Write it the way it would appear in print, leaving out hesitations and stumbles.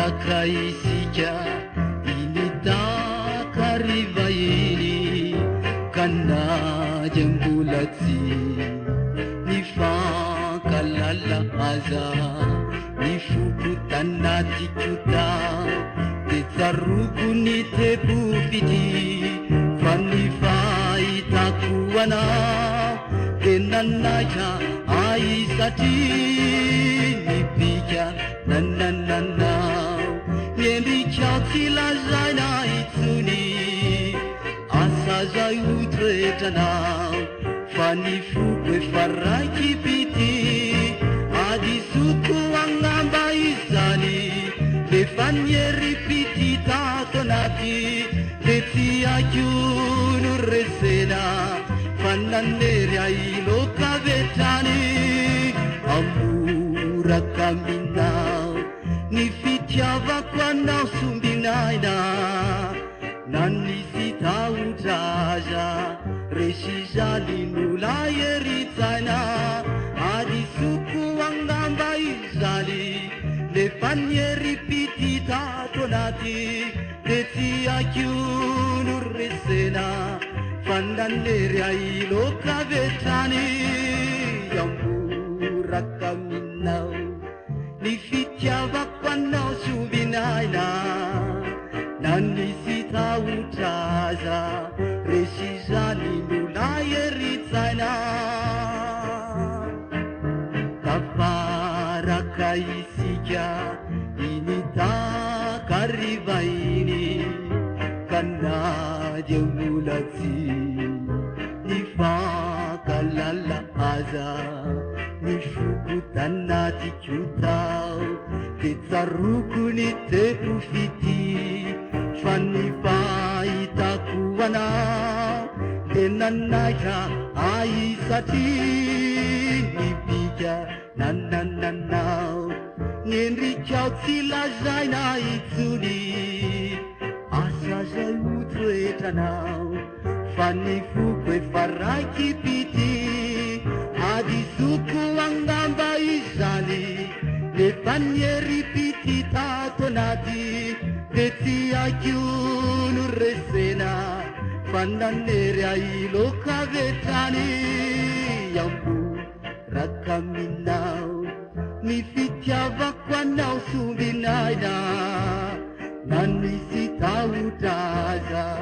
Kaisika inita karivaini kana jembulati nifakalala aza nifukutanati kuta tetarukuni tebupiti fanifai takuana kenanaya aisati nipika nananana Yemi chakila zaina ituni asa zai utretana fani fukwe faraki piti adi suku angamba izani befanyeri piti tatonati teti ayunu resena fananeri ailo kavetani amura kamina Nifityava kwana sumbinaina Nanisita utaja Reshijali nulayeritana Adi suku wangamba izali Lefanyeri pitita tonati Teti akyunu resena Fandaneri ailo kavetani Yambura kaminau Nifityava kwana subinaina Nanisita utaza Reshizani nulayeritana Kafara kaisika Inita karivaini Kana jemulati Nifakalala aza Nishukutanati kyutau Tetarukuni tepufiti Fanifai takuana Denanaya aisati Nipika nanananau Nenri chautila zaina itsuni Asa zai utretanau Fanifukwe faraki piti Adi suku angamba izali Lefanyeri piti tatonati Teti akyunu resena Fandaneri ailo kavetani Yambu rakaminau Nifityava kwanau sumbinaina Nanisita utaza